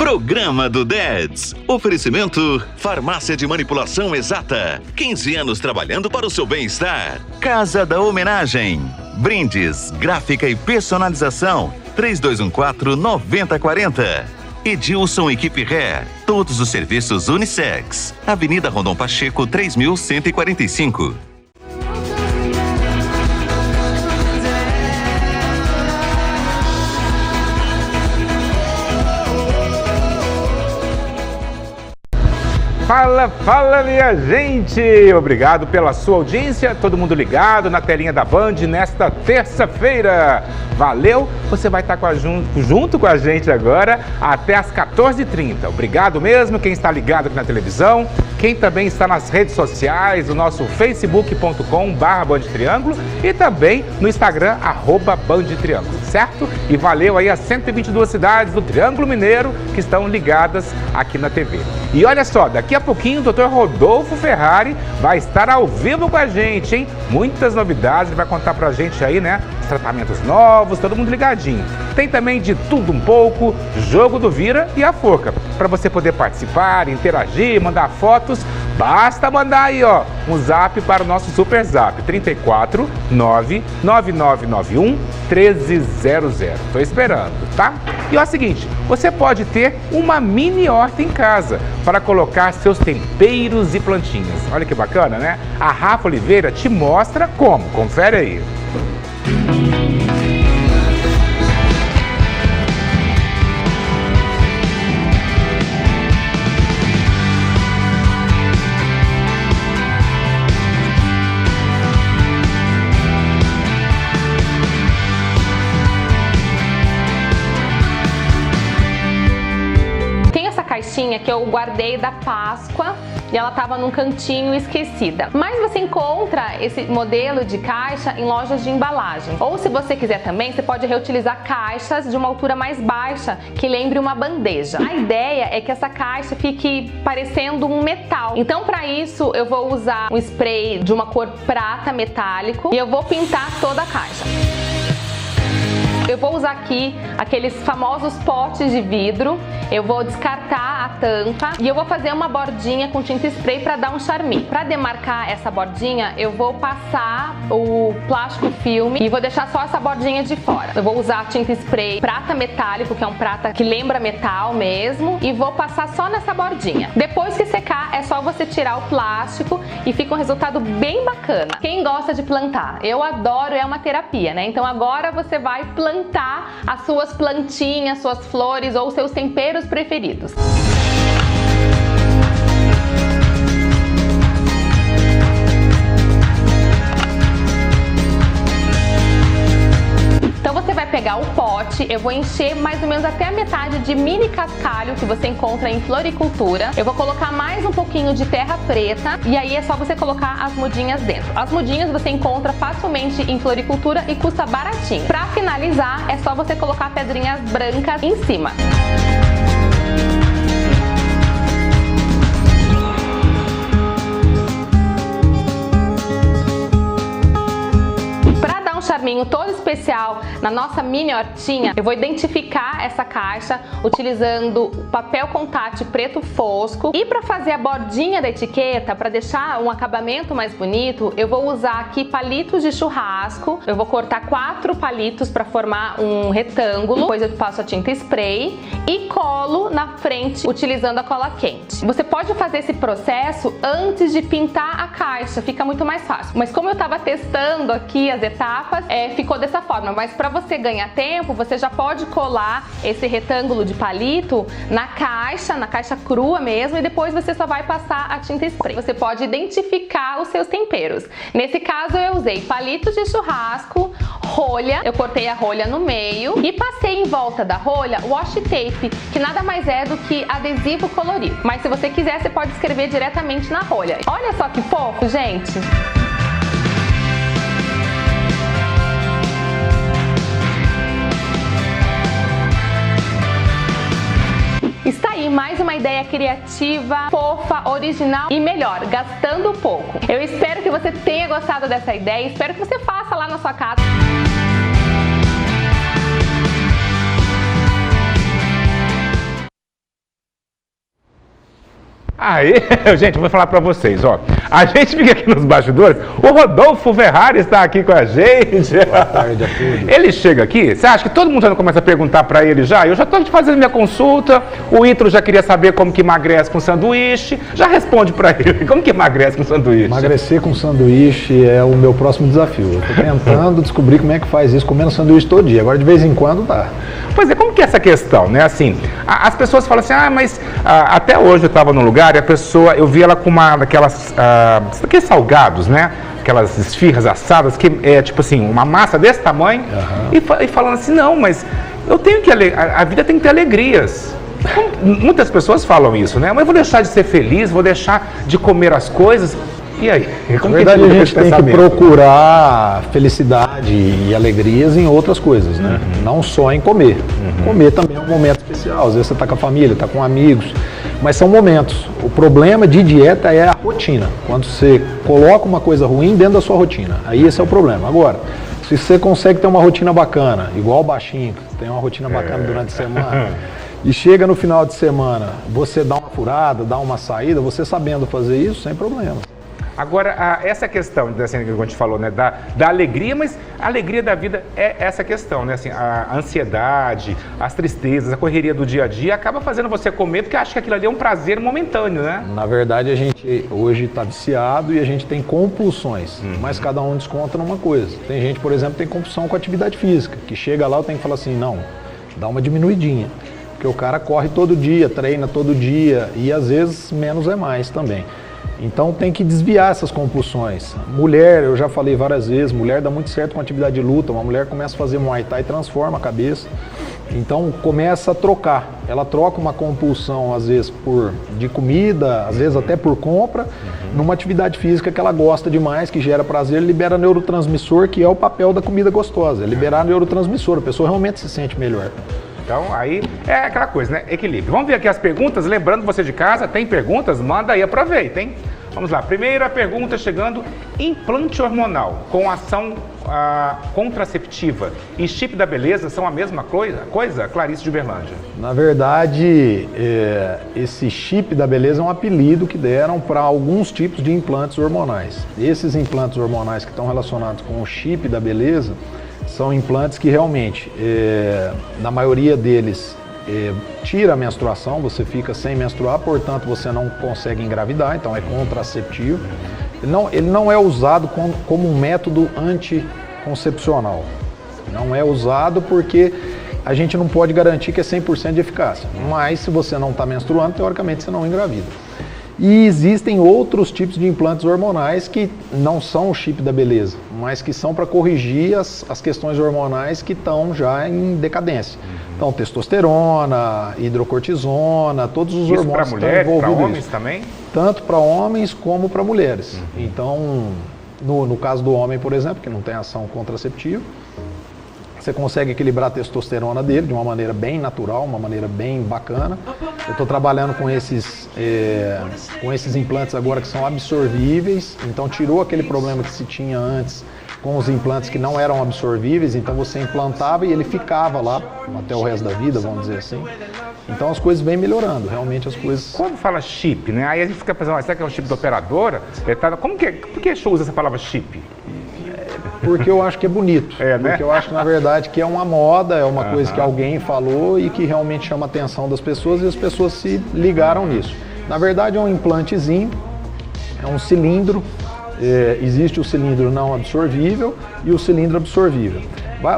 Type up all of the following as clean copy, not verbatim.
Programa do Dads. Oferecimento Farmácia de Manipulação Exata. 15 anos trabalhando para o seu bem-estar. Casa da Homenagem. Brindes, gráfica e personalização. 3214-9040. Edilson Equipe Ré. Todos os serviços unissex. Avenida Rondon Pacheco, 3145. Fala minha gente! Obrigado pela sua audiência, todo mundo ligado na telinha da Band nesta terça-feira. Valeu! Você vai estar junto com a gente agora até às 14h30. Obrigado mesmo quem está ligado aqui na televisão, quem também está nas redes sociais, o nosso facebook.com/BandTriângulo e também no Instagram, @BandTriângulo, certo? E valeu aí as 122 cidades do Triângulo Mineiro que estão ligadas aqui na TV. E olha só, daqui a pouquinho o Dr. Rodolfo Ferrari vai estar ao vivo com a gente, hein? Muitas novidades, ele vai contar pra gente aí, né? Os tratamentos novos, todo mundo ligadinho. Tem também de tudo um pouco, jogo do Vira e a Forca. Para você poder participar, interagir, mandar fotos, basta mandar aí, ó, um zap para o nosso super zap, 34 99991 1300. Tô esperando, tá? E ó, é o seguinte, você pode ter uma mini horta em casa para colocar seus temperos e plantinhas. Olha que bacana, né? A Rafa Oliveira te mostra como. Confere aí. Caixinha que eu guardei da Páscoa e ela estava num cantinho esquecida. Mas você encontra esse modelo de caixa em lojas de embalagem. Ou se você quiser também, você pode reutilizar caixas de uma altura mais baixa que lembre uma bandeja. A ideia é que essa caixa fique parecendo um metal. Então para isso eu vou usar um spray de uma cor prata metálico e eu vou pintar toda a caixa. Eu vou usar aqui aqueles famosos potes de vidro, eu vou descartar a tampa e eu vou fazer uma bordinha com tinta spray para dar um charminho. Para demarcar essa bordinha, eu vou passar o plástico filme e vou deixar só essa bordinha de fora. Eu vou usar tinta spray prata metálico, que é um prata que lembra metal mesmo, e vou passar só nessa bordinha. Depois que secar, é só você tirar o plástico e fica um resultado bem bacana. Quem gosta de plantar? Eu adoro, é uma terapia, né? Então agora você vai plantar as suas plantinhas, suas flores ou seus temperos preferidos. Então você vai pegar o pote, eu vou encher mais ou menos até a metade de mini cascalho que você encontra em floricultura. Eu vou colocar mais um pouquinho de terra preta e aí é só você colocar as mudinhas dentro. As mudinhas você encontra facilmente em floricultura e custa baratinho. Para finalizar, é só você colocar pedrinhas brancas em cima. Charminho todo especial na nossa mini hortinha, eu vou identificar essa caixa utilizando papel contact preto fosco e para fazer a bordinha da etiqueta, para deixar um acabamento mais bonito, eu vou usar aqui palitos de churrasco. Eu vou cortar 4 palitos para formar um retângulo, depois eu passo a tinta spray e colo na frente utilizando a cola quente. Você pode fazer esse processo antes de pintar a caixa, fica muito mais fácil, mas como eu estava testando aqui as etapas, ficou dessa forma, mas para você ganhar tempo, você já pode colar esse retângulo de palito na caixa crua mesmo, e depois você só vai passar a tinta spray. Você pode identificar os seus temperos. Nesse caso eu usei palitos de churrasco, rolha, eu cortei a rolha no meio e passei em volta da rolha washi tape, que nada mais é do que adesivo colorido. Mas se você quiser, você pode escrever diretamente na rolha. Olha só que fofo, gente! Está aí mais uma ideia criativa, fofa, original e melhor, gastando pouco. Eu espero que você tenha gostado dessa ideia, espero que você faça lá na sua casa. Aí, gente, eu vou falar pra vocês, ó. A gente fica aqui nos bastidores, o Rodolfo Ferrari está aqui com a gente. Boa tarde a todos. Ele chega aqui, você acha que todo mundo já começa a perguntar pra ele já? Eu já tô fazendo minha consulta, o Ítalo já queria saber como que emagrece com sanduíche, já responde pra ele, como que emagrece com sanduíche? Emagrecer com sanduíche é o meu próximo desafio. Eu tô tentando descobrir como é que faz isso, comendo sanduíche todo dia. Agora, de vez em quando, dá. Pois é, como que é essa questão, né? Assim, as pessoas falam assim, mas até hoje eu estava num lugar e a pessoa, eu vi ela com daqueles salgados, né? Aquelas esfirras assadas, que é tipo assim, uma massa desse tamanho, e falando assim, não, mas eu tenho que, a vida tem que ter alegrias. Muitas pessoas falam isso, né? Mas eu vou deixar de ser feliz, vou deixar de comer as coisas. E aí? Na verdade, a gente tem que procurar felicidade e alegrias em outras coisas, né? Não só em comer. Comer também é um momento especial. Às vezes você está com a família, está com amigos, mas são momentos. O problema de dieta é a rotina. Quando você coloca uma coisa ruim dentro da sua rotina, aí esse é o problema. Agora, se você consegue ter uma rotina bacana, igual o baixinho, que tem uma rotina bacana durante a semana, e chega no final de semana, você dá uma furada, dá uma saída, você sabendo fazer isso, sem problema. Agora, essa questão, assim, que a gente falou, né, da alegria, mas a alegria da vida é essa questão, né, assim, a ansiedade, as tristezas, a correria do dia a dia acaba fazendo você comer porque acha que aquilo ali é um prazer momentâneo, né? Na verdade, a gente hoje está viciado e a gente tem compulsões, mas cada um desconta numa coisa. Tem gente, por exemplo, que tem compulsão com atividade física, que chega lá e tem que falar assim, não, dá uma diminuidinha, porque o cara corre todo dia, treina todo dia e às vezes menos é mais também. Então tem que desviar essas compulsões. Mulher, eu já falei várias vezes, mulher dá muito certo com atividade de luta, uma mulher começa a fazer Muay Thai e transforma a cabeça. Então começa a trocar, ela troca uma compulsão às vezes de comida, às vezes até por compra, numa atividade física que ela gosta demais, que gera prazer, libera neurotransmissor, que é o papel da comida gostosa, é liberar neurotransmissor, a pessoa realmente se sente melhor. Então, aí é aquela coisa, né? Equilíbrio. Vamos ver aqui as perguntas. Lembrando, você de casa, tem perguntas? Manda aí, aproveita, hein? Vamos lá. Primeira pergunta chegando. Implante hormonal com ação contraceptiva e chip da beleza são a mesma coisa? Clarice de Uberlândia. Na verdade, esse chip da beleza é um apelido que deram para alguns tipos de implantes hormonais. Esses implantes hormonais que estão relacionados com o chip da beleza são implantes que realmente, na maioria deles, tira a menstruação, você fica sem menstruar, portanto você não consegue engravidar, então é contraceptivo. Ele não é usado como um método anticoncepcional. Não é usado porque a gente não pode garantir que é 100% de eficácia. Mas se você não está menstruando, teoricamente você não engravida. E existem outros tipos de implantes hormonais que não são o chip da beleza, mas que são para corrigir as questões hormonais que estão já em decadência. Então, testosterona, hidrocortisona, todos os hormônios que estão envolvidos. Para homens também? Tanto para homens como para mulheres. Então, no caso do homem, por exemplo, que não tem ação contraceptiva, você consegue equilibrar a testosterona dele de uma maneira bem natural, uma maneira bem bacana. Eu estou trabalhando com esses implantes agora que são absorvíveis, então tirou aquele problema que se tinha antes com os implantes que não eram absorvíveis, então você implantava e ele ficava lá até o resto da vida, vamos dizer assim. Então as coisas vêm melhorando, realmente as coisas... Quando fala chip, né? Aí a gente fica pensando, será que é um chip da operadora? Por que usa essa palavra chip? Porque eu acho que é bonito, né? Porque eu acho que na verdade que é uma moda, é uma coisa que alguém falou e que realmente chama a atenção das pessoas e as pessoas se ligaram nisso. Na verdade é um implantezinho, é um cilindro, existe o cilindro não absorvível e o cilindro absorvível.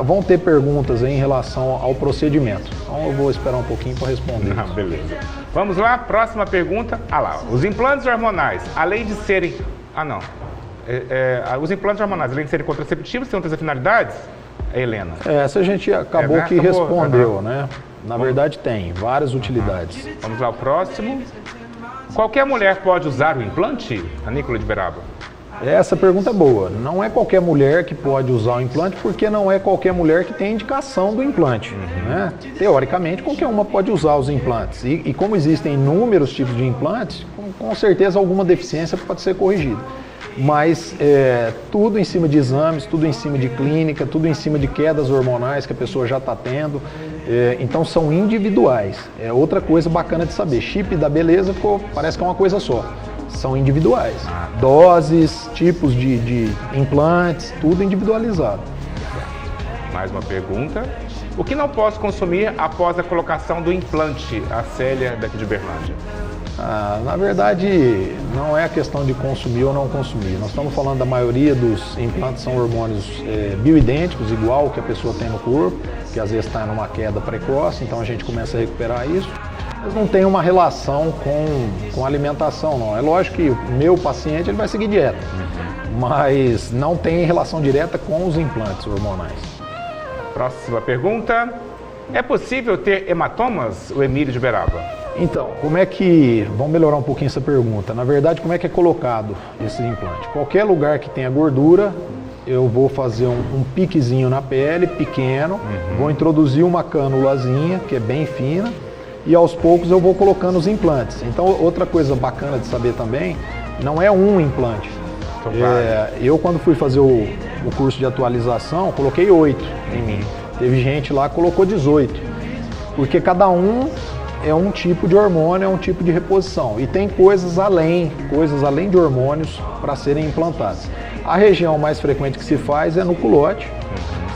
Vão ter perguntas aí em relação ao procedimento, então eu vou esperar um pouquinho para responder. Beleza. Vamos lá, próxima pergunta. Os implantes hormonais, além de serem... os implantes hormonais, além de serem contraceptivos, têm outras finalidades? Helena. Essa a gente acabou que respondeu, né? Na verdade tem várias utilidades. Vamos lá, o próximo. Qualquer mulher pode usar o implante, Anícola de Beraba? Essa pergunta é boa. Não é qualquer mulher que pode usar o implante, porque não é qualquer mulher que tem indicação do implante. Né? Teoricamente, qualquer uma pode usar os implantes. E como existem inúmeros tipos de implantes, com certeza alguma deficiência pode ser corrigida. Mas tudo em cima de exames, tudo em cima de clínica, tudo em cima de quedas hormonais que a pessoa já está tendo. Então são individuais. É outra coisa bacana de saber. Chip da beleza parece que é uma coisa só. São individuais. Doses, tipos de implantes, tudo individualizado. Mais uma pergunta. O que não posso consumir após a colocação do implante? A Célia daqui de Uberlândia. Na verdade, não é a questão de consumir ou não consumir. Nós estamos falando da maioria dos implantes são hormônios bioidênticos, igual que a pessoa tem no corpo, que às vezes está numa queda precoce, então a gente começa a recuperar isso. Mas não tem uma relação com alimentação, não. É lógico que o meu paciente ele vai seguir dieta, mas não tem relação direta com os implantes hormonais. Próxima pergunta. É possível ter hematomas, o Emílio de Uberaba? Então, vamos melhorar um pouquinho essa pergunta. Na verdade, como é que é colocado esse implante? Qualquer lugar que tenha gordura, eu vou fazer um piquezinho na pele, pequeno, vou introduzir uma cânulazinha, que é bem fina, e aos poucos eu vou colocando os implantes. Então, outra coisa bacana de saber também, não é um implante. Eu, quando fui fazer o curso de atualização, coloquei 8 em mim. Teve gente lá que colocou 18, porque cada um é um tipo de hormônio, é um tipo de reposição. E tem coisas além de hormônios para serem implantadas. A região mais frequente que se faz é no culote.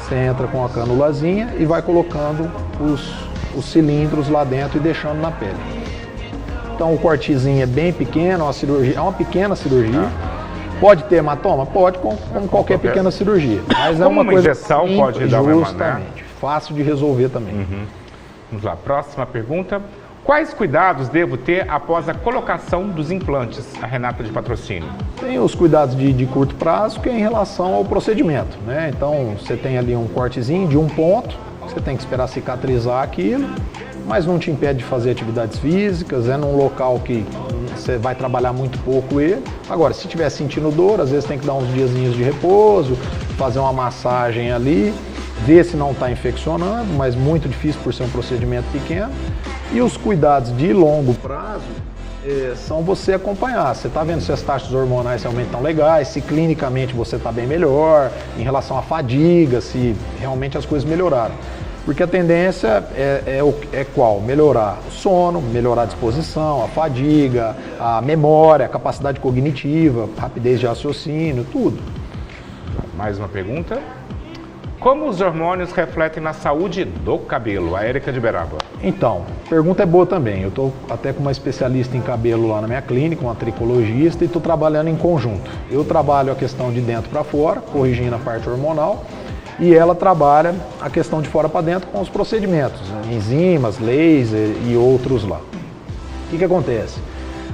Você entra com a canulazinha e vai colocando os cilindros lá dentro e deixando na pele. Então o cortezinho é bem pequeno, é uma pequena cirurgia. Pode ter hematoma? Pode, como qualquer pequena cirurgia. Mas é uma coisa injeção simples, pode dar uma justamente, fácil de resolver também. Vamos lá, próxima pergunta. Quais cuidados devo ter após a colocação dos implantes? A Renata de Patrocínio. Tem os cuidados de curto prazo, que é em relação ao procedimento, né? Então, você tem ali um cortezinho de um ponto, você tem que esperar cicatrizar aquilo, mas não te impede de fazer atividades físicas, é num local que você vai trabalhar muito pouco ele. Agora, se estiver sentindo dor, às vezes tem que dar uns diazinhos de repouso, fazer uma massagem ali, ver se não está infeccionando, mas muito difícil por ser um procedimento pequeno. E os cuidados de longo prazo são você acompanhar. Você está vendo se as taxas hormonais realmente estão legais, se clinicamente você está bem melhor, em relação à fadiga, se realmente as coisas melhoraram. Porque a tendência é qual? Melhorar o sono, melhorar a disposição, a fadiga, a memória, a capacidade cognitiva, rapidez de raciocínio, tudo. Mais uma pergunta. Como os hormônios refletem na saúde do cabelo? A Érica de Uberaba. Então, pergunta é boa também. Eu estou até com uma especialista em cabelo lá na minha clínica, uma tricologista, e estou trabalhando em conjunto. Eu trabalho a questão de dentro para fora, corrigindo a parte hormonal, e ela trabalha a questão de fora para dentro com os procedimentos, enzimas, laser e outros lá. O que acontece?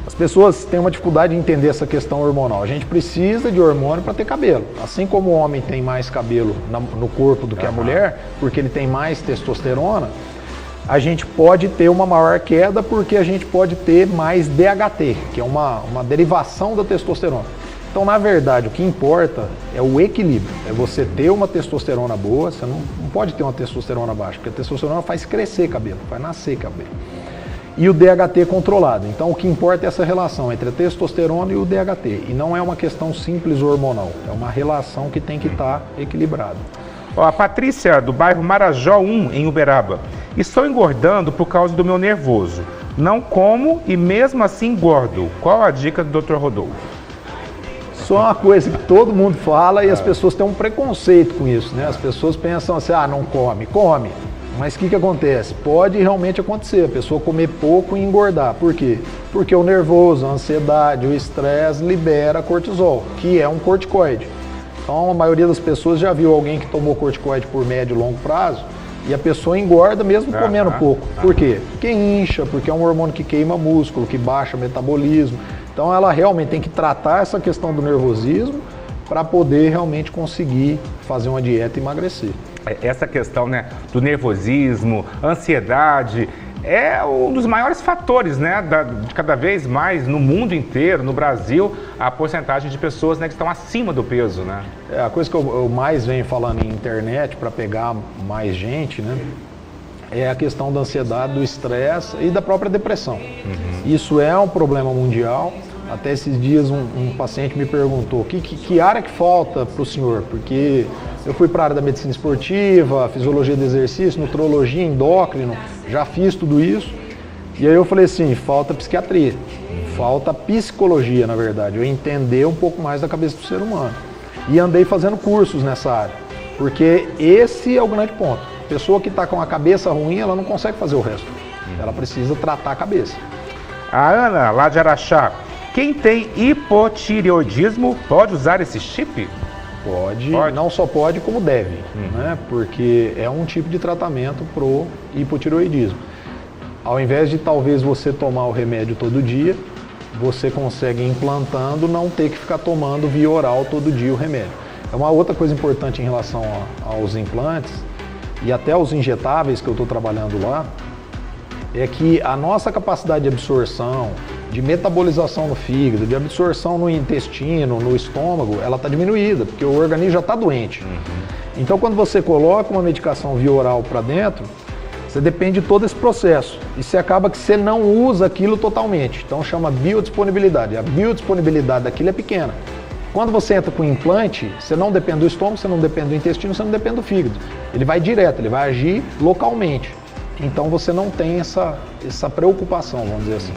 As pessoas têm uma dificuldade de entender essa questão hormonal. A gente precisa de hormônio para ter cabelo. Assim como o homem tem mais cabelo no corpo do que a mulher, porque ele tem mais testosterona, a gente pode ter uma maior queda porque a gente pode ter mais DHT, que é uma derivação da testosterona. Então, na verdade, o que importa é o equilíbrio. É você ter uma testosterona boa, você não pode ter uma testosterona baixa, porque a testosterona faz crescer cabelo, faz nascer cabelo. E o DHT controlado. Então, o que importa é essa relação entre a testosterona e o DHT. E não é uma questão simples hormonal, é uma relação que tem que estar equilibrada. A Patrícia, do bairro Marajó 1, em Uberaba. Estou engordando por causa do meu nervoso. Não como e mesmo assim engordo. Qual a dica do Dr. Rodolfo? Só uma coisa que todo mundo fala e as pessoas têm um preconceito com isso, né? As pessoas pensam assim, não come. Come. Mas o que acontece? Pode realmente acontecer, a pessoa comer pouco e engordar. Por quê? Porque o nervoso, a ansiedade, o estresse libera cortisol, que é um corticoide. Então a maioria das pessoas já viu alguém que tomou corticoide por médio e longo prazo e a pessoa engorda mesmo comendo pouco. Por quê? Porque incha, porque é um hormônio que queima músculo, que baixa o metabolismo. Então ela realmente tem que tratar essa questão do nervosismo para poder realmente conseguir fazer uma dieta e emagrecer. Essa questão, né, do nervosismo, ansiedade, é um dos maiores fatores, né, de cada vez mais no mundo inteiro, no Brasil, a porcentagem de pessoas, né, que estão acima do peso, né? A coisa que eu mais venho falando em internet para pegar mais gente, né, é a questão da ansiedade, do estresse e da própria depressão. Isso é um problema mundial. Até esses dias um paciente me perguntou que área que falta para o senhor, porque eu fui para a área da medicina esportiva, fisiologia do exercício, nutrologia, endócrino, já fiz tudo isso. E aí eu falei assim, falta psiquiatria, falta psicologia, na verdade, eu entender um pouco mais da cabeça do ser humano. E andei fazendo cursos nessa área, porque esse é o grande ponto. A pessoa que está com a cabeça ruim, ela não consegue fazer o resto. Ela precisa tratar a cabeça. A Ana, lá de Araxá, quem tem hipotireoidismo pode usar esse chip? Pode, não só pode, como deve, né? Porque é um tipo de tratamento pro hipotireoidismo. Ao invés de talvez você tomar o remédio todo dia, você consegue implantando, não ter que ficar tomando via oral todo dia o remédio. É uma outra coisa importante em relação aos implantes e até aos injetáveis que eu estou trabalhando lá, é que a nossa capacidade de absorção, de metabolização no fígado, de absorção no intestino, no estômago, ela está diminuída, porque o organismo já está doente. Então, quando você coloca uma medicação via oral para dentro, você depende de todo esse processo. E você acaba que você não usa aquilo totalmente. Então, chama biodisponibilidade. A biodisponibilidade daquilo é pequena. Quando você entra com o implante, você não depende do estômago, você não depende do intestino, você não depende do fígado. Ele vai direto, ele vai agir localmente. Então, você não tem essa preocupação, vamos dizer assim.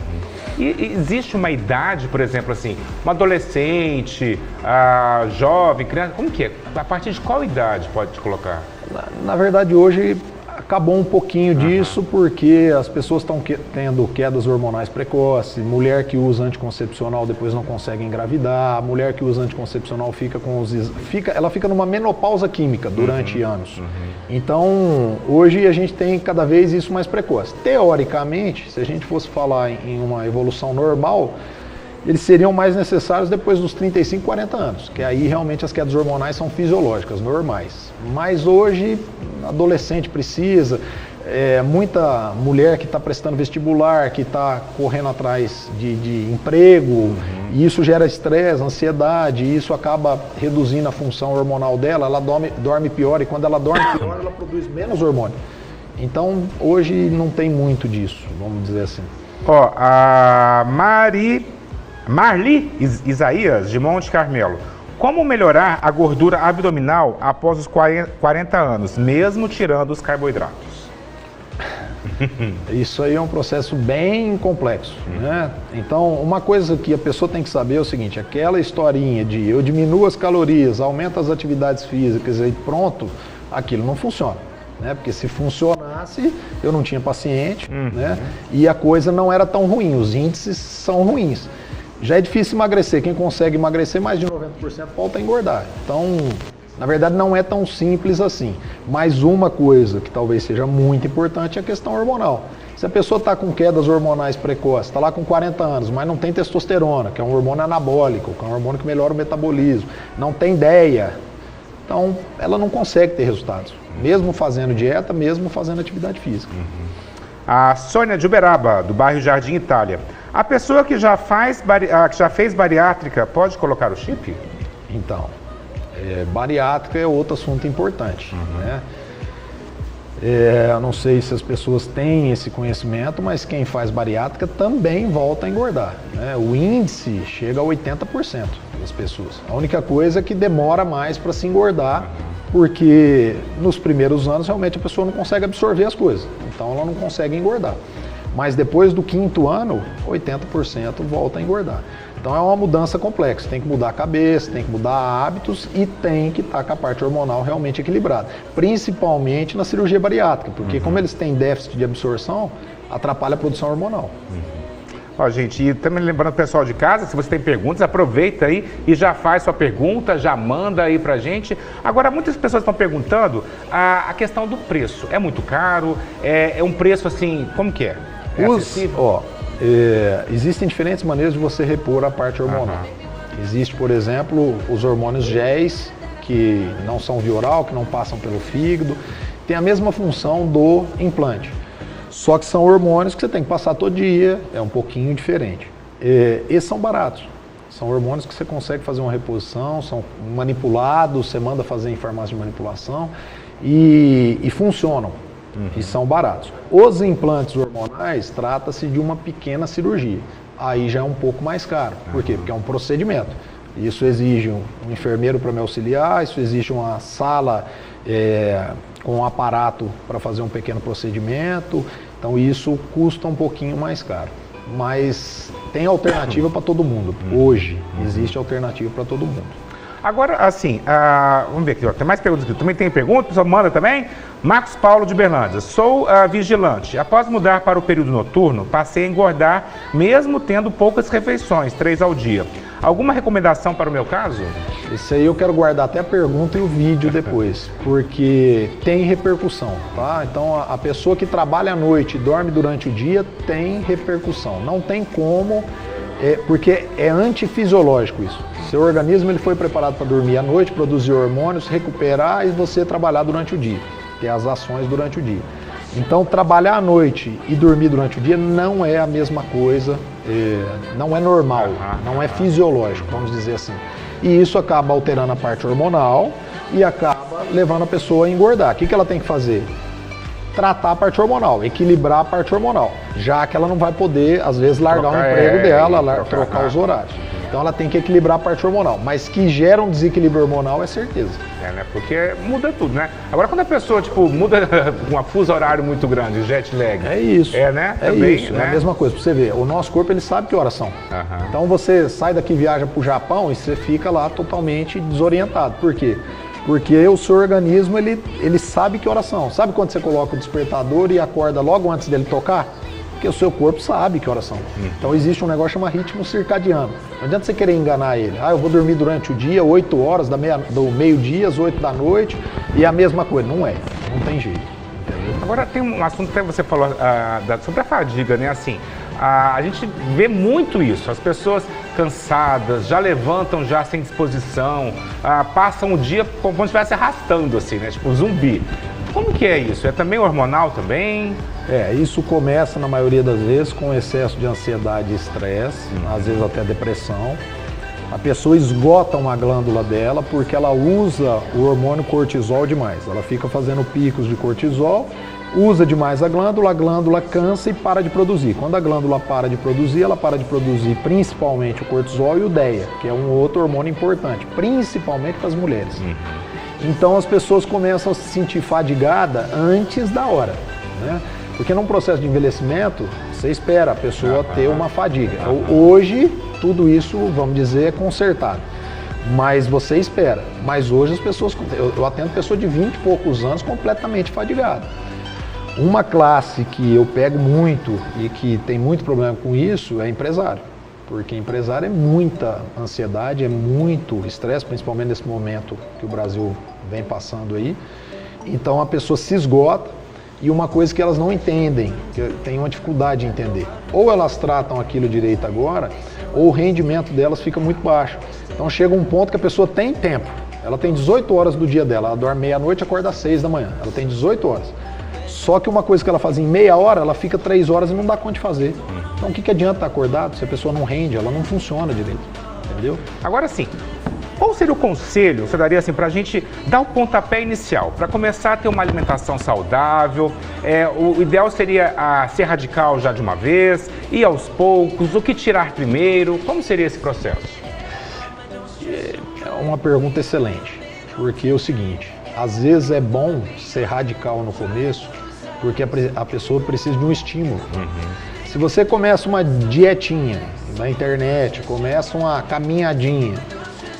E existe uma idade, por exemplo, assim, um adolescente, jovem, criança, como que é? A partir de qual idade pode colocar? Na verdade, hoje acabou um pouquinho disso, porque as pessoas estão tendo quedas hormonais precoces, mulher que usa anticoncepcional depois não consegue engravidar, a mulher que usa anticoncepcional ela fica numa menopausa química durante anos. Então, hoje a gente tem cada vez isso mais precoce. Teoricamente, se a gente fosse falar em uma evolução normal, eles seriam mais necessários depois dos 35, 40 anos, que aí realmente as quedas hormonais são fisiológicas, normais. Mas hoje, adolescente precisa, muita mulher que está prestando vestibular, que está correndo atrás de emprego, e isso gera estresse, ansiedade, e isso acaba reduzindo a função hormonal dela, ela dorme pior, e quando ela dorme pior, ela produz menos hormônio. Então, hoje não tem muito disso, vamos dizer assim. Ó, a Marli Isaías, de Monte Carmelo. Como melhorar a gordura abdominal após os 40 anos, mesmo tirando os carboidratos? Isso aí é um processo bem complexo, né? Então, uma coisa que a pessoa tem que saber é o seguinte, aquela historinha de eu diminuo as calorias, aumento as atividades físicas e pronto, aquilo não funciona, né? Porque se funcionasse, eu não tinha paciente, né? E a coisa não era tão ruim, os índices são ruins. Já é difícil emagrecer, quem consegue emagrecer mais de 90% volta a engordar. Então, na verdade não é tão simples assim. Mas uma coisa que talvez seja muito importante é a questão hormonal. Se a pessoa está com quedas hormonais precoces, está lá com 40 anos, mas não tem testosterona, que é um hormônio anabólico, que é um hormônio que melhora o metabolismo, não tem ideia, então ela não consegue ter resultados, mesmo fazendo dieta, mesmo fazendo atividade física. A Sônia de Uberaba, do bairro Jardim Itália. A pessoa que já fez bariátrica pode colocar o chip? Então, bariátrica é outro assunto importante, né? Eu não sei se as pessoas têm esse conhecimento, mas quem faz bariátrica também volta a engordar, né? O índice chega a 80% das pessoas. A única coisa é que demora mais para se engordar, porque nos primeiros anos realmente a pessoa não consegue absorver as coisas, então ela não consegue engordar. Mas depois do 5º ano, 80% volta a engordar. Então é uma mudança complexa, tem que mudar a cabeça, tem que mudar hábitos e tem que estar com a parte hormonal realmente equilibrada. Principalmente na cirurgia bariátrica, porque como eles têm déficit de absorção, atrapalha a produção hormonal. Ó, gente, e também lembrando o pessoal de casa, se você tem perguntas, aproveita aí e já faz sua pergunta, já manda aí pra gente. Agora, muitas pessoas estão perguntando a questão do preço. É muito caro? É um preço assim, como que é? É acessível? Existem diferentes maneiras de você repor a parte hormonal. Existe, por exemplo, os hormônios géis, que não são via oral, que não passam pelo fígado, tem a mesma função do implante. Só que são hormônios que você tem que passar todo dia, é um pouquinho diferente. Esses são baratos. São hormônios que você consegue fazer uma reposição, são manipulados, você manda fazer em farmácia de manipulação e funcionam. E são baratos. Os implantes hormonais, trata-se de uma pequena cirurgia. Aí já é um pouco mais caro. Por quê? Porque é um procedimento. Isso exige um enfermeiro para me auxiliar, isso exige uma sala com um aparato para fazer um pequeno procedimento. Então isso custa um pouquinho mais caro. Mas tem alternativa para todo mundo. Hoje existe alternativa para todo mundo. Agora, assim, vamos ver aqui, ó, tem mais perguntas aqui. Também tem pergunta, o pessoal manda também. Marcos Paulo de Berlândia. Sou vigilante. Após mudar para o período noturno, passei a engordar, mesmo tendo poucas refeições, 3 ao dia. Alguma recomendação para o meu caso? Isso aí eu quero guardar até a pergunta e o vídeo depois, porque tem repercussão, tá? Então a pessoa que trabalha à noite e dorme durante o dia tem repercussão. Não tem como, porque é antifisiológico isso. Seu organismo ele foi preparado para dormir à noite, produzir hormônios, recuperar e você trabalhar durante o dia, ter as ações durante o dia. Então, trabalhar à noite e dormir durante o dia não é a mesma coisa, não é normal, não é fisiológico, vamos dizer assim. E isso acaba alterando a parte hormonal e acaba levando a pessoa a engordar. O que ela tem que fazer? Tratar a parte hormonal, equilibrar a parte hormonal, já que ela não vai poder, às vezes, largar o emprego dela, trocar os horários. Então ela tem que equilibrar a parte hormonal, mas que gera um desequilíbrio hormonal é certeza. Né? Porque muda tudo, né? Agora quando a pessoa, muda um fuso horário muito grande, jet lag. É isso. Né? É também, isso, né? É a mesma coisa. Pra você ver, o nosso corpo ele sabe que horas são. Então você sai daqui, viaja pro Japão e você fica lá totalmente desorientado. Por quê? Porque o seu organismo ele sabe que horas são. Sabe quando você coloca o despertador e acorda logo antes dele tocar? Porque o seu corpo sabe que horas são. Então existe um negócio chamado ritmo circadiano. Não adianta você querer enganar ele. Eu vou dormir durante o dia, 8 horas, do meio-dia às 8 da noite, e a mesma coisa. Não é, não tem jeito. Entendeu? Agora tem um assunto que você falou sobre a fadiga, né? Assim, a gente vê muito isso, as pessoas cansadas, já levantam já sem disposição, passam o dia como se estivesse arrastando, assim, né? Tipo zumbi. Como que é isso? É também hormonal também? Isso começa na maioria das vezes com excesso de ansiedade e estresse, às vezes até depressão. A pessoa esgota uma glândula dela porque ela usa o hormônio cortisol demais. Ela fica fazendo picos de cortisol, usa demais a glândula cansa e para de produzir. Quando a glândula para de produzir, ela para de produzir principalmente o cortisol e o DEA, que é um outro hormônio importante, principalmente para as mulheres. Então as pessoas começam a se sentir fadigadas antes da hora, né? Porque num processo de envelhecimento, você espera a pessoa ter uma fadiga. Hoje, tudo isso, vamos dizer, é consertado. Mas você espera. Mas hoje as pessoas, eu atendo pessoas de 20 e poucos anos completamente fadigadas. Uma classe que eu pego muito e que tem muito problema com isso é empresário. Porque empresário é muita ansiedade, é muito estresse, principalmente nesse momento que o Brasil vem passando aí. Então a pessoa se esgota e uma coisa que elas não entendem, que tem uma dificuldade de entender. Ou elas tratam aquilo direito agora, ou o rendimento delas fica muito baixo. Então chega um ponto que a pessoa tem tempo. Ela tem 18 horas do dia dela, ela dorme meia-noite e acorda às 6 da manhã. Ela tem 18 horas. Só que uma coisa que ela faz em meia hora, ela fica 3 horas e não dá conta de fazer. Então o que adianta estar acordado se a pessoa não rende, ela não funciona direito, entendeu? Agora sim, qual seria o conselho que você daria assim, para a gente dar o pontapé inicial, para começar a ter uma alimentação saudável? O ideal seria ser radical já de uma vez, ir aos poucos, o que tirar primeiro? Como seria esse processo? É uma pergunta excelente, porque é o seguinte, às vezes é bom ser radical no começo, porque a pessoa precisa de um estímulo. Se você começa uma dietinha na internet, começa uma caminhadinha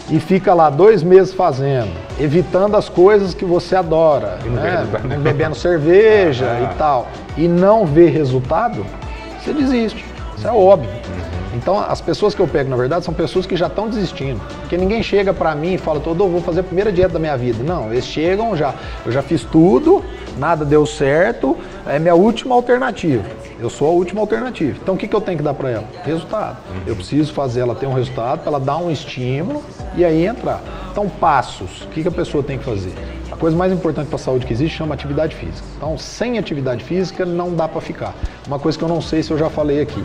e fica lá 2 meses fazendo, evitando as coisas que você adora, né? Bebendo cerveja e tal, e não vê resultado, você desiste. Isso é óbvio. Então, as pessoas que eu pego, na verdade, são pessoas que já estão desistindo. Porque ninguém chega pra mim e fala, eu vou fazer a primeira dieta da minha vida. Não, eles chegam já, eu já fiz tudo, nada deu certo, é minha última alternativa. Eu sou a última alternativa. Então, o que eu tenho que dar pra ela? Resultado. Eu preciso fazer ela ter um resultado, pra ela dar um estímulo e aí entrar. Então, passos. O que a pessoa tem que fazer? A coisa mais importante para a saúde que existe chama atividade física. Então, sem atividade física não dá para ficar. Uma coisa que eu não sei se eu já falei aqui.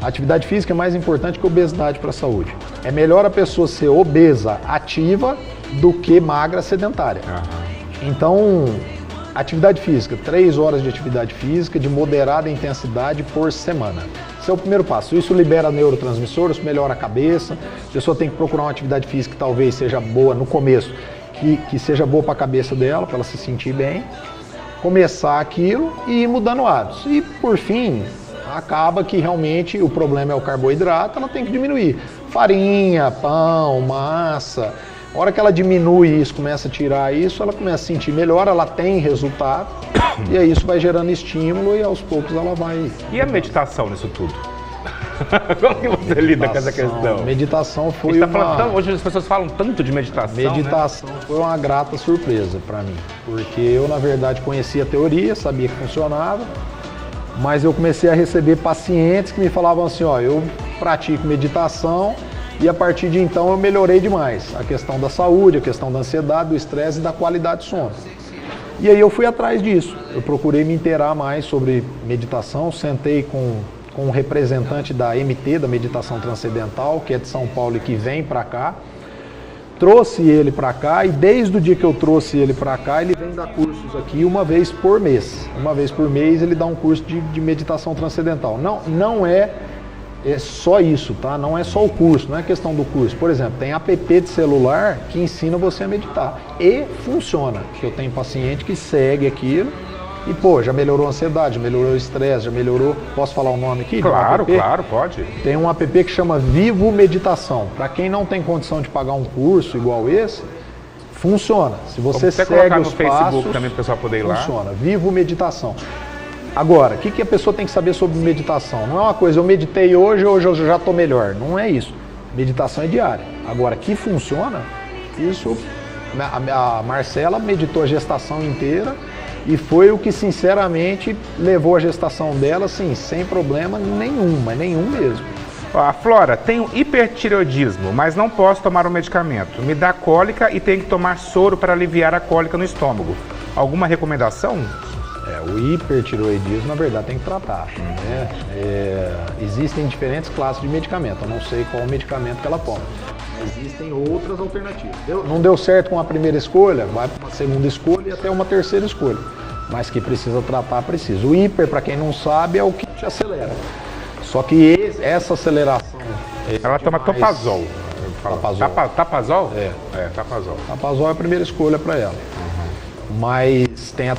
A atividade física é mais importante que a obesidade para a saúde. É melhor a pessoa ser obesa ativa do que magra sedentária. Então, atividade física, 3 horas de atividade física de moderada intensidade por semana. Esse é o primeiro passo. Isso libera neurotransmissores, melhora a cabeça. A pessoa tem que procurar uma atividade física que talvez seja boa no começo, que seja boa para a cabeça dela, para ela se sentir bem. Começar aquilo e ir mudando hábitos. E, por fim, acaba que realmente o problema é o carboidrato, ela tem que diminuir. Farinha, pão, massa. A hora que ela diminui isso, começa a tirar isso, ela começa a se sentir melhor, ela tem resultado, e aí isso vai gerando estímulo e aos poucos ela vai... E a meditação nisso tudo? Como que você lida com essa questão? Meditação foi hoje as pessoas falam tanto de meditação, Meditação, né? Foi uma grata surpresa para mim, porque eu, na verdade, conhecia a teoria, sabia que funcionava, mas eu comecei a receber pacientes que me falavam assim, ó, eu pratico meditação, e a partir de então eu melhorei demais a questão da saúde, a questão da ansiedade, do estresse e da qualidade de sono. E aí eu fui atrás disso, eu procurei me inteirar mais sobre meditação, sentei com um representante da MT, da Meditação Transcendental, que é de São Paulo e que vem para cá, trouxe ele para cá e desde o dia que eu trouxe ele para cá, ele vem dar cursos aqui uma vez por mês. Uma vez por mês ele dá um curso de meditação transcendental. Não é só isso, tá? Não é só o curso, não é questão do curso. Por exemplo, tem app de celular que ensina você a meditar. E funciona. Eu tenho paciente que segue aquilo e, pô, já melhorou a ansiedade, já melhorou o estresse, já melhorou... Posso falar o nome aqui? Claro, claro, pode. Tem um app que chama Vivo Meditação. Para quem não tem condição de pagar um curso igual esse, funciona. Se você segue colocar os no Facebook passos, também para o pessoal poder ir lá. Funciona. Vivo Meditação. Agora, o que a pessoa tem que saber sobre meditação? Não é uma coisa, eu meditei hoje eu já estou melhor. Não é isso. Meditação é diária. Agora, que funciona, isso... A Marcela meditou a gestação inteira e foi o que, sinceramente, levou a gestação dela, assim, sem problema nenhum, mas nenhum mesmo. A Flora, tenho hipertireoidismo, mas não posso tomar o medicamento. Me dá cólica e tenho que tomar soro para aliviar a cólica no estômago. Alguma recomendação? O hipertireoidismo, na verdade, tem que tratar. Né? Existem diferentes classes de medicamento. Eu não sei qual medicamento que ela toma. Existem outras alternativas. Não deu certo com a primeira escolha, vai para uma segunda escolha e até uma terceira escolha. Mas que precisa tratar, precisa. O hiper, para quem não sabe, é o que te acelera. Só que essa aceleração... Ela toma Topazol. Tapazol. Tapazol? Tapazol. Tapazol é a primeira escolha para ela. Mas tem o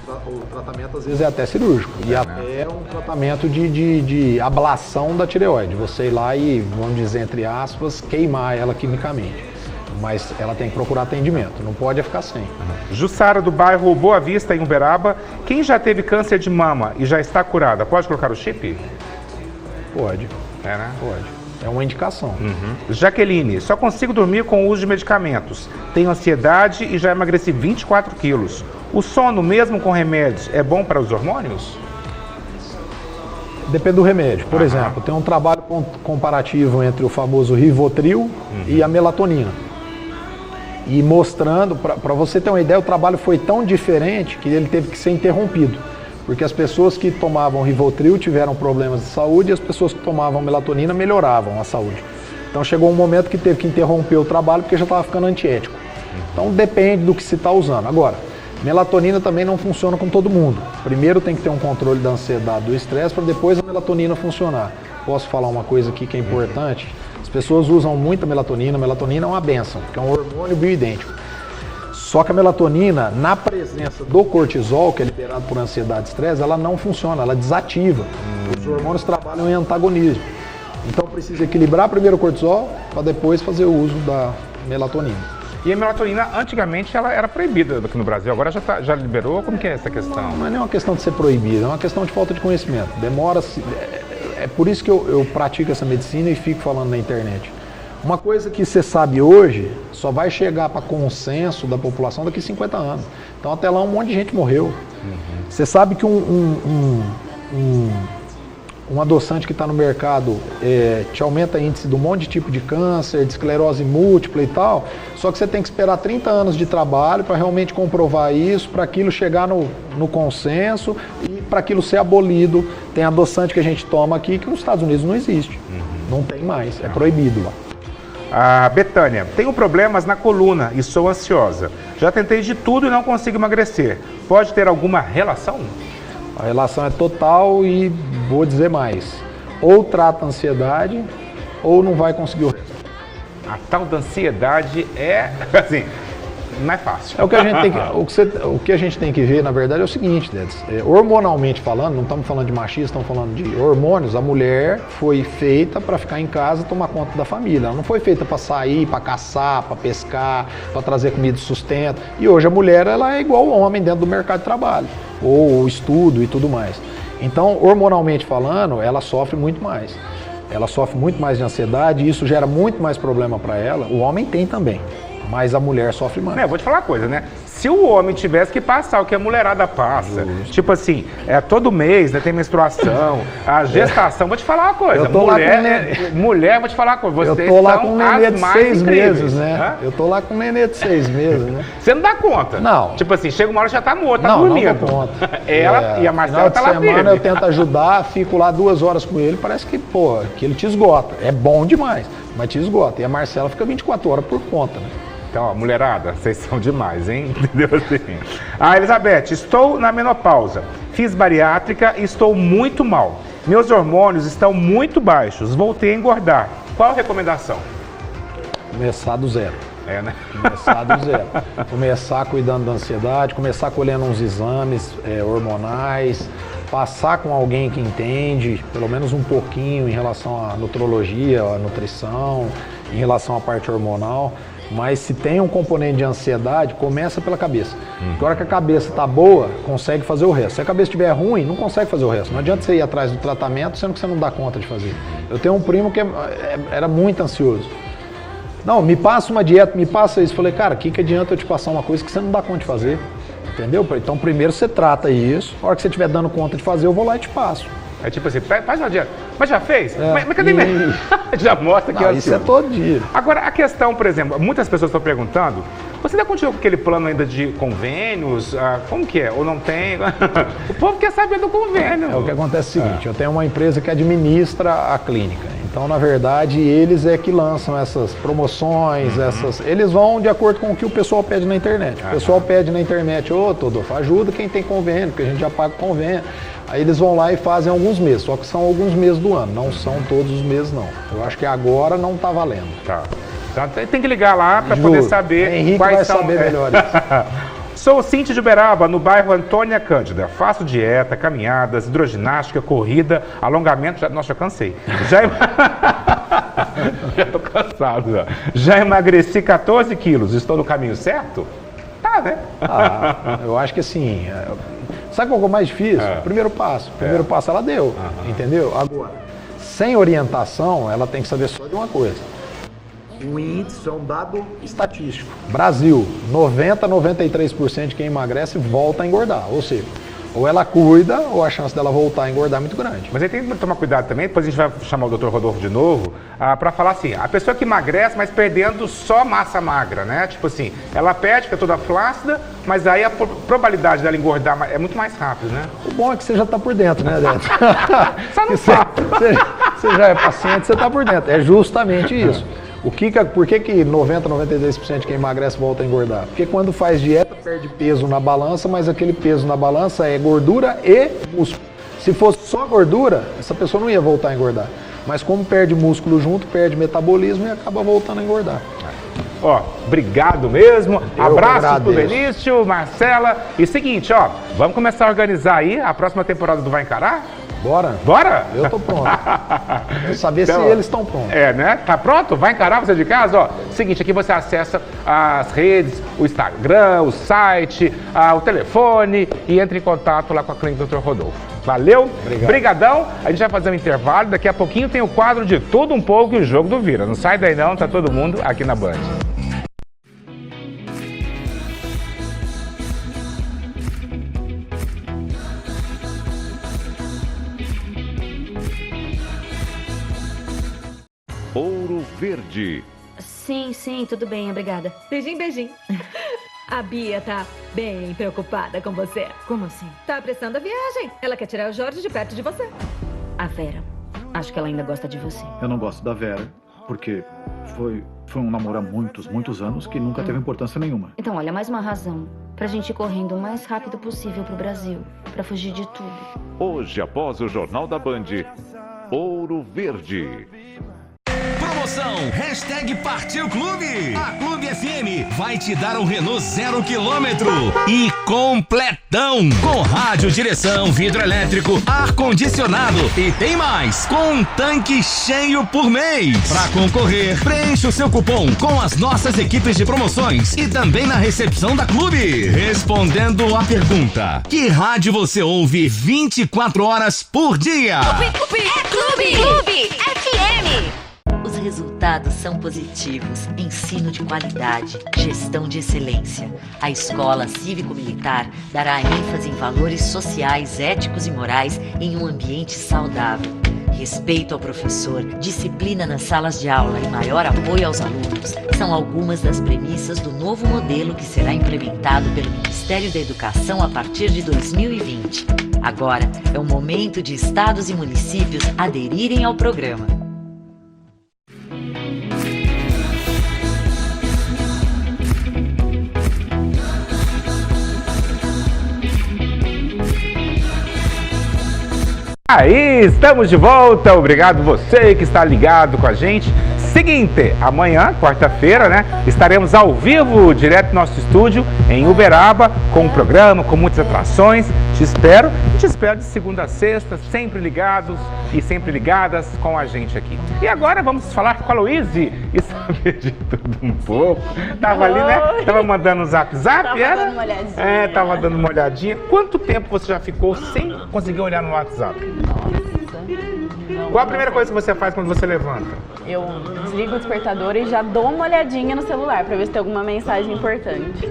tratamento, às vezes, é até cirúrgico. E até um tratamento de ablação da tireoide. Você ir lá e, vamos dizer, entre aspas, queimar ela quimicamente. Mas ela tem que procurar atendimento, não pode ficar sem. Jussara, do bairro Boa Vista, em Uberaba. Quem já teve câncer de mama e já está curada, pode colocar o chip? Pode. Né? Pode. É uma indicação. Jaqueline, só consigo dormir com o uso de medicamentos. Tenho ansiedade e já emagreci 24 quilos. O sono, mesmo com remédios, é bom para os hormônios? Depende do remédio. Por exemplo, tem um trabalho comparativo entre o famoso Rivotril e a melatonina. E mostrando, para você ter uma ideia, o trabalho foi tão diferente que ele teve que ser interrompido. Porque as pessoas que tomavam Rivotril tiveram problemas de saúde e as pessoas que tomavam melatonina melhoravam a saúde. Então chegou um momento que teve que interromper o trabalho porque já estava ficando antiético. Então depende do que se está usando. Agora, melatonina também não funciona com todo mundo. Primeiro tem que ter um controle da ansiedade, do estresse, para depois a melatonina funcionar. Posso falar uma coisa aqui que é importante? As pessoas usam muito a melatonina. A melatonina é uma bênção, porque é um hormônio bioidêntico. Só que a melatonina, na presença do cortisol, que é liberado por ansiedade e estresse, ela não funciona, ela desativa. Os hormônios trabalham em antagonismo. Então precisa equilibrar primeiro o cortisol, para depois fazer o uso da melatonina. E a melatonina, antigamente, ela era proibida aqui no Brasil, agora já liberou? Como que é essa questão? Não é nem uma questão de ser proibida, é uma questão de falta de conhecimento. Demora-se... É por isso que eu pratico essa medicina e fico falando na internet. Uma coisa que você sabe hoje só vai chegar para consenso da população daqui a 50 anos. Então até lá um monte de gente morreu. Você sabe que um um adoçante que está no mercado te aumenta índice de um monte de tipo de câncer, de esclerose múltipla e tal, só que você tem que esperar 30 anos de trabalho para realmente comprovar isso, para aquilo chegar no consenso e para aquilo ser abolido. Tem adoçante que a gente toma aqui que nos Estados Unidos não existe, não tem mais, é proibido lá. A Betânia, tenho problemas na coluna e sou ansiosa. Já tentei de tudo e não consigo emagrecer. Pode ter alguma relação? A relação é total e vou dizer mais. Ou trata a ansiedade ou não vai conseguir o resto. A tal da ansiedade é, assim, não é fácil. É o que a gente tem que, o que a gente tem que ver, na verdade, é o seguinte, Dedes, hormonalmente falando, não estamos falando de machismo, estamos falando de hormônios, a mulher foi feita para ficar em casa e tomar conta da família. Ela não foi feita para sair, para caçar, para pescar, para trazer comida de sustento. E hoje a mulher ela é igual ao homem dentro do mercado de trabalho, ou estudo e tudo mais. Então, hormonalmente falando, ela sofre muito mais. Ela sofre muito mais de ansiedade e isso gera muito mais problema para ela. O homem tem também. Mas a mulher sofre mais. Eu vou te falar uma coisa, né? Se o homem tivesse que passar o que a mulherada passa, tipo assim, todo mês, né, tem menstruação, a gestação, vou te falar uma coisa, mulher, vou te falar uma coisa, vocês eu tô lá com um nenê de 6 incríveis, meses, né? Hã? Eu tô lá com um nenê de 6 meses, né? Você não dá conta? Não. Tipo assim, chega uma hora já tá morta, tá dormindo. Não dou conta. Ela e a Marcela tá lá Final de semana firme. eu tento ajudar, fico lá 2 horas com ele, parece que, que ele te esgota. É bom demais, mas te esgota. E a Marcela fica 24 horas por conta, né? Então, ó, mulherada, vocês são demais, hein? Entendeu assim? Elizabeth, estou na menopausa. Fiz bariátrica e estou muito mal. Meus hormônios estão muito baixos. Voltei a engordar. Qual a recomendação? Começar do zero. É, né? Começar do zero. Começar cuidando da ansiedade, começar colhendo uns exames hormonais, passar com alguém que entende, pelo menos um pouquinho em relação à nutrologia, à nutrição, em relação à parte hormonal. Mas se tem um componente de ansiedade, começa pela cabeça. Porque a hora que a cabeça está boa, consegue fazer o resto. Se a cabeça estiver ruim, não consegue fazer o resto. Não adianta você ir atrás do tratamento, sendo que você não dá conta de fazer. Eu tenho um primo que era muito ansioso. Não, me passa uma dieta, me passa isso. Falei, cara, o que adianta eu te passar uma coisa que você não dá conta de fazer? Entendeu? Então primeiro você trata isso, a hora que você estiver dando conta de fazer, eu vou lá e te passo. É tipo assim, faz uma dieta. Mas já fez? Mas cadê mesmo? Já mostra que isso é todo dia. Agora, a questão, por exemplo, muitas pessoas estão perguntando, você ainda continua com aquele plano ainda de convênios? Como que é? Ou não tem? O povo quer saber do convênio. O que acontece é o seguinte, eu tenho uma empresa que administra a clínica. Então, na verdade, eles é que lançam essas promoções, eles vão de acordo com o que o pessoal pede na internet. O pessoal pede na internet, Todolfo, ajuda quem tem convênio, porque a gente já paga o convênio. Aí eles vão lá e fazem alguns meses, só que são alguns meses do ano, não são todos os meses não. Eu acho que agora não está valendo. Tá. Então tem que ligar lá para poder saber Henrique quais vai são... saber melhor isso. Sou Cíntia de Uberaba, no bairro Antônia Cândida. Faço dieta, caminhadas, hidroginástica, corrida, alongamento. Nossa, já cansei. Já tô cansado. Já emagreci 14 quilos. Estou no caminho certo? Tá, né? Eu acho que assim... Sabe qual é o mais difícil? Primeiro passo. Primeiro passo ela deu, entendeu? Agora, sem orientação, ela tem que saber só de uma coisa. O índice é um dado estatístico. Brasil, 93% de quem emagrece volta a engordar. Ou seja, ou ela cuida, ou a chance dela voltar a engordar é muito grande. Mas aí tem que tomar cuidado também, depois a gente vai chamar o Dr. Rodolfo de novo, para falar assim, a pessoa que emagrece, mas perdendo só massa magra, né? Tipo assim, ela perde, fica toda flácida, mas aí a probabilidade dela engordar é muito mais rápido, né? O bom é que você já está por dentro, né, Deto? Só não sabe. Você já é paciente, você está por dentro. É justamente isso. Por que 93% de quem emagrece volta a engordar? Porque quando faz dieta, perde peso na balança, mas aquele peso na balança é gordura e músculo. Se fosse só gordura, essa pessoa não ia voltar a engordar. Mas como perde músculo junto, perde metabolismo e acaba voltando a engordar. Obrigado mesmo. Abraço pro Benício, Marcela. E seguinte, vamos começar a organizar aí a próxima temporada do Vai Encarar? Bora? Bora? Eu tô pronto. Quero saber então, se eles estão prontos. Né? Tá pronto? Vai encarar você de casa? Seguinte, aqui você acessa as redes, o Instagram, o site, o telefone e entra em contato lá com a clínica Dr. Rodolfo. Valeu? Obrigadão. A gente vai fazer um intervalo. Daqui a pouquinho tem o quadro de Tudo Um Pouco e o Jogo do Vira. Não sai daí não, tá todo mundo aqui na Band. Ouro Verde. Sim, tudo bem, obrigada. Beijinho. A Bia tá bem preocupada com você. Como assim? Tá apressando a viagem. Ela quer tirar o Jorge de perto de você. A Vera. Acho que ela ainda gosta de você. Eu não gosto da Vera, porque foi um namoro há muitos anos que nunca teve importância nenhuma. Então, olha, mais uma razão pra gente ir correndo o mais rápido possível pro Brasil, pra fugir de tudo. Hoje, após o Jornal da Band, Ouro Verde. Promoção #Partiu Clube. A Clube FM vai te dar um Renault 0 km e completão. Com rádio, direção, vidro elétrico, ar-condicionado e tem mais, com um tanque cheio por mês. Para concorrer, preencha o seu cupom com as nossas equipes de promoções e também na recepção da Clube. Respondendo a pergunta: que rádio você ouve 24 horas por dia? Clube FM. Os resultados são positivos. Ensino de qualidade, gestão de excelência. A Escola Cívico-Militar dará ênfase em valores sociais, éticos e morais em um ambiente saudável. Respeito ao professor, disciplina nas salas de aula e maior apoio aos alunos são algumas das premissas do novo modelo que será implementado pelo Ministério da Educação a partir de 2020. Agora é o momento de estados e municípios aderirem ao programa. Aí, estamos de volta. Obrigado você que está ligado com a gente. Seguinte, amanhã, quarta-feira, né, estaremos ao vivo, direto do nosso estúdio em Uberaba, com um programa, com muitas atrações. Te espero de segunda a sexta, sempre ligados e sempre ligadas com a gente aqui. E agora vamos falar com a Louise e saber de tudo um pouco. Tava ali, né? Tava mandando um zap, tava era? Dando uma olhadinha. Tava dando uma olhadinha. Quanto tempo você já ficou sem conseguir olhar no WhatsApp? Qual a primeira coisa que você faz quando você levanta? Eu desligo o despertador e já dou uma olhadinha no celular para ver se tem alguma mensagem importante.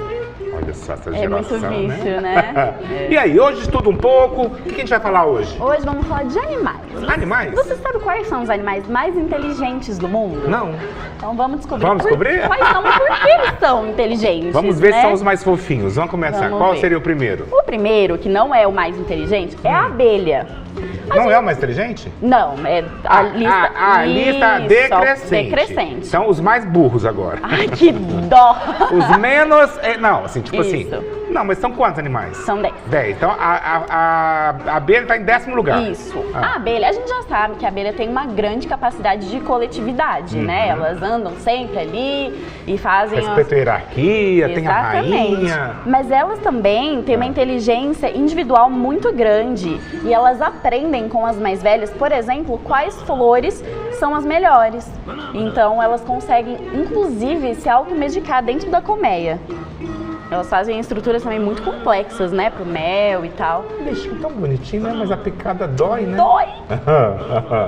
Olha só essa geração, é muito vício, né? E aí, hoje estuda um pouco. O que a gente vai falar hoje? Hoje vamos falar de animais. Animais? Você sabe quais são os animais mais inteligentes do mundo? Não. Então vamos descobrir. Vamos descobrir? Quais são e por que eles são inteligentes. Vamos ver né? se são os mais fofinhos. Vamos começar. Qual seria o primeiro? O primeiro, que não é o mais inteligente, é a abelha. Não é o mais inteligente? Não, é a lista... A lista decrescente. Decrescente. São os mais burros agora. Ai, que dó! Os menos... Não, assim, tipo Isso. assim... Não, mas são quantos animais? São 10. 10. Então, a abelha está em 10º lugar. Isso. A abelha, a gente já sabe que a abelha tem uma grande capacidade de coletividade, né? Elas andam sempre ali e fazem... Respeito à hierarquia, tem a rainha. Mas elas também têm uma inteligência individual muito grande e elas aprendem com as mais velhas, por exemplo, quais flores são as melhores. Então, elas conseguem, inclusive, se automedicar dentro da colmeia. Elas fazem estruturas também muito complexas, né? Pro mel e tal. Bichinho tão bonitinho, né? Mas a picada dói, né? Dói!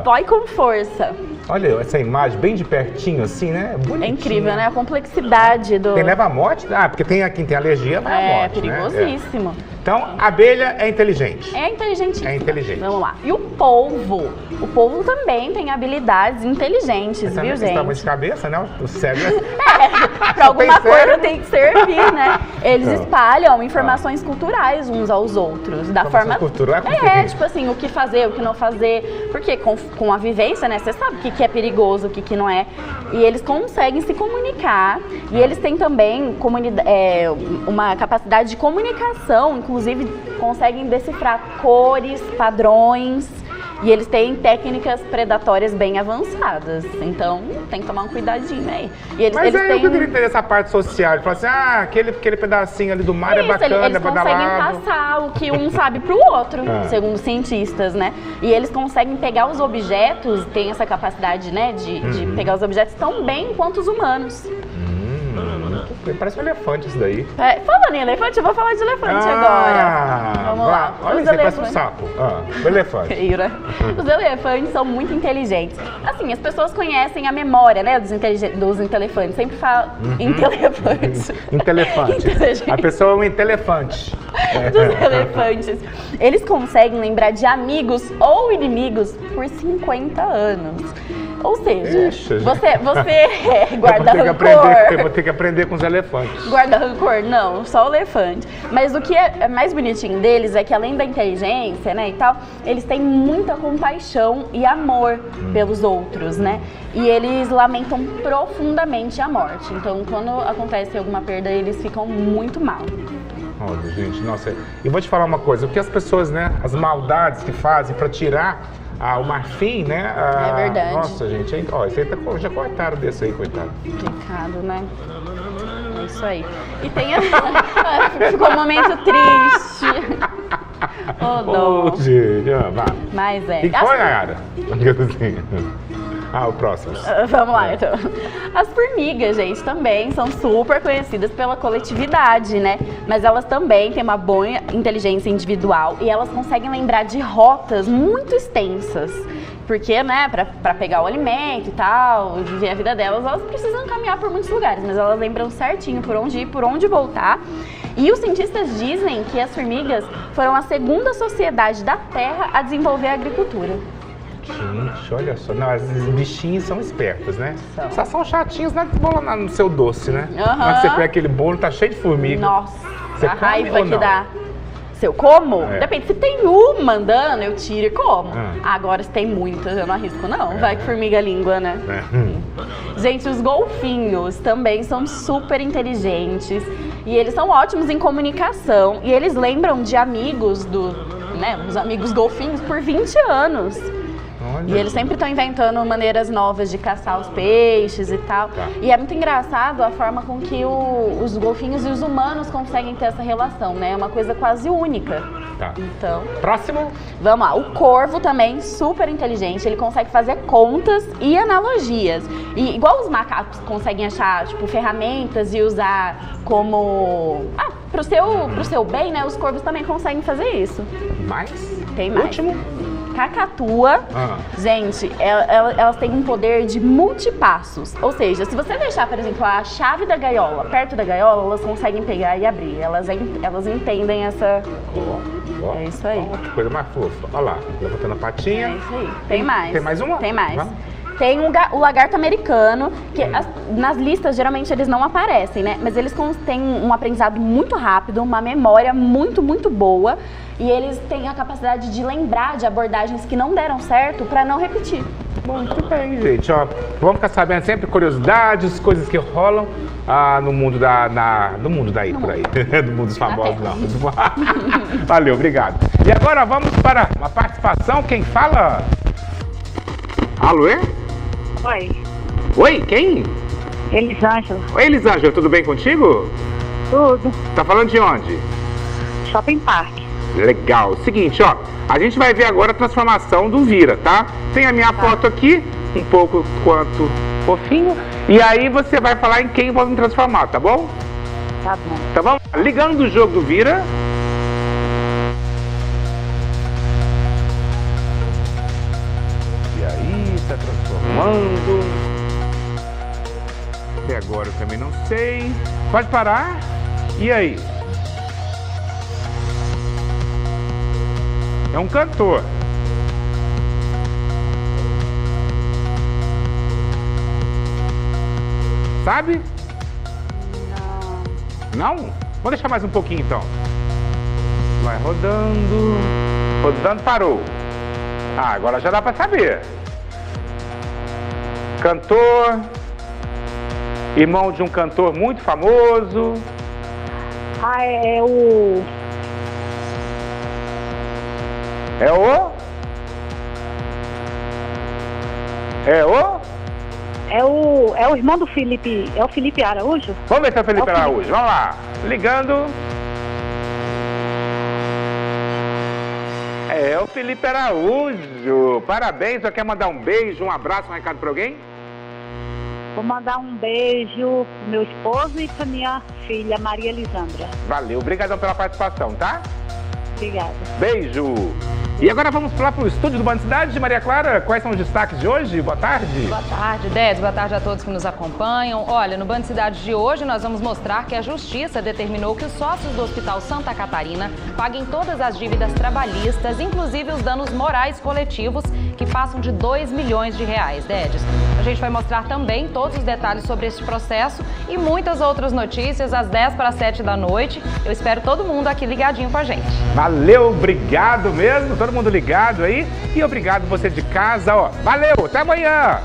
Dói com força. Olha essa imagem bem de pertinho, assim, né? Bonitinho. É incrível, né? A complexidade do... Tem leva à morte? Ah, porque tem quem tem alergia, vai à morte, perigosíssimo. Né? Então, a abelha é inteligente. É inteligente. É inteligente. Vamos lá. E o polvo? O polvo também tem habilidades inteligentes, viu, gente? Tamanho de cabeça, né? O cérebro... Pra alguma coisa tem que servir, né? Eles espalham informações culturais uns aos outros. Da forma cultural tipo assim, o que fazer, o que não fazer. Porque com a vivência, né? Você sabe o que é perigoso, o que não é. E eles conseguem se comunicar. E eles têm também uma capacidade de comunicação. Inclusive, conseguem decifrar cores, padrões. E eles têm técnicas predatórias bem avançadas. Então, tem que tomar um cuidadinho aí. E eles, Mas eles eu queria entender essa parte social. Ele fala assim, aquele pedacinho ali do mar é bacana, eles é badalado. conseguem passar o que um sabe pro outro, segundo cientistas, né? E eles conseguem pegar os objetos, tem essa capacidade, né, de pegar os objetos tão bem quanto os humanos. Parece um elefante isso daí. Falando em elefante, eu vou falar de elefante agora. Vamos lá. Olha isso, parece um sapo. O elefante. Os elefantes são muito inteligentes. Assim, as pessoas conhecem a memória, né, dos elefantes. Sempre falam intelefantes. Intelefantes. A pessoa é um intelefante. Dos elefantes. Eles conseguem lembrar de amigos ou inimigos por 50 anos. Ou seja, Ixi, você guarda rancor. Vou ter que aprender com os elefantes. Guarda rancor? Não, só o elefante. Mas o que é mais bonitinho deles é que além da inteligência, né, e tal, eles têm muita compaixão e amor pelos outros, né? E eles lamentam profundamente a morte. Então, quando acontece alguma perda, eles ficam muito mal. Olha, gente, nossa. E vou te falar uma coisa, o que as pessoas, né, as maldades que fazem para tirar o marfim, né? É verdade. Nossa, gente, ó, esse aí já cortaram desse aí, coitado. Complicado, né? É isso aí. E tem ficou um momento triste. Oh, dó. Gente, vai. Mas é. E foi, Nayara? O próximo. Vamos lá, então. As formigas, gente, também são super conhecidas pela coletividade, né? Mas elas também têm uma boa inteligência individual e elas conseguem lembrar de rotas muito extensas. Porque, né, pra pegar o alimento e tal, viver a vida delas, elas precisam caminhar por muitos lugares, mas elas lembram certinho por onde ir, por onde voltar. E os cientistas dizem que as formigas foram a segunda sociedade da Terra a desenvolver a agricultura. Gente, olha só. Não, esses bichinhos são espertos, né? Só são chatinhos na bola no seu doce, né? Quando você pega aquele bolo, tá cheio de formiga. Nossa, você a raiva que dá. Se eu como? Depende. Se tem uma andando, eu tiro e como. Agora, se tem muitas, eu não arrisco, não. Vai que formiga língua, né? Gente, os golfinhos também são super inteligentes. E eles são ótimos em comunicação. E eles lembram de amigos os amigos golfinhos por 20 anos. Olha. E eles sempre estão inventando maneiras novas de caçar os peixes e tal. E é muito engraçado a forma com que os golfinhos e os humanos conseguem ter essa relação, né? É uma coisa quase única. Então, próximo. Vamos lá. O corvo também, super inteligente. Ele consegue fazer contas e analogias. E igual os macacos conseguem achar, tipo, ferramentas e usar como... pro seu bem, né? Os corvos também conseguem fazer isso. Tem mais. Último. Cacatua, gente, elas têm um poder de multipassos. Ou seja, se você deixar, por exemplo, a chave da gaiola perto da gaiola, elas conseguem pegar e abrir. Elas entendem essa... É isso aí. Que coisa mais fofa. Olha lá, levantando a patinha. É isso aí. Tem mais. Tem mais uma? Tem mais. Vamos. Tem o lagarto americano, que nas listas geralmente eles não aparecem, né? Mas eles têm um aprendizado muito rápido, uma memória muito, muito boa. E eles têm a capacidade de lembrar de abordagens que não deram certo para não repetir. Muito bem, gente. Ó, vamos ficar sabendo sempre curiosidades, coisas que rolam no mundo do mundo daí, por aí. Do mundo dos famosos, não. Valeu, obrigado. E agora vamos para uma participação. Quem fala? Alô, é? Oi. Oi, quem? Elisângela. Oi, Elisângela, tudo bem contigo? Tudo. Tá falando de onde? Shopping Park. Legal. Seguinte, ó, a gente vai ver agora a transformação do Vira, tá? Tem a minha foto aqui, um pouco quanto fofinho, e aí você vai falar em quem vou me transformar, tá bom? Tá bom. Tá bom? Ligando do jogo do Vira. E aí, tá transformando. Até agora eu também não sei. Pode parar. E aí? É um cantor. Sabe? Não. Não? Vou deixar mais um pouquinho então. Vai rodando. Rodando, parou. Agora já dá pra saber. Cantor. Irmão de um cantor muito famoso. É o... É o? É o irmão do Felipe. É o Felipe Araújo? Vamos ver se é o Felipe Araújo. Vamos lá. Ligando. É o Felipe Araújo. Parabéns. Você quer mandar um beijo, um abraço, um recado para alguém? Vou mandar um beijo pro meu esposo e pra minha filha, Maria Elisandra. Valeu. Obrigadão pela participação, tá? Obrigada. Beijo. E agora vamos lá para o estúdio do Band Cidade de Maria Clara. Quais são os destaques de hoje? Boa tarde. Boa tarde, Dez. Boa tarde a todos que nos acompanham. Olha, no Band Cidade de hoje nós vamos mostrar que a Justiça determinou que os sócios do Hospital Santa Catarina paguem todas as dívidas trabalhistas, inclusive os danos morais coletivos que passam de 2 milhões de reais, Dedes. A gente vai mostrar também todos os detalhes sobre esse processo e muitas outras notícias às 10:50 da noite. Eu espero todo mundo aqui ligadinho com a gente. Valeu, obrigado mesmo, todo mundo ligado aí. E obrigado você de casa, ó. Valeu, até amanhã!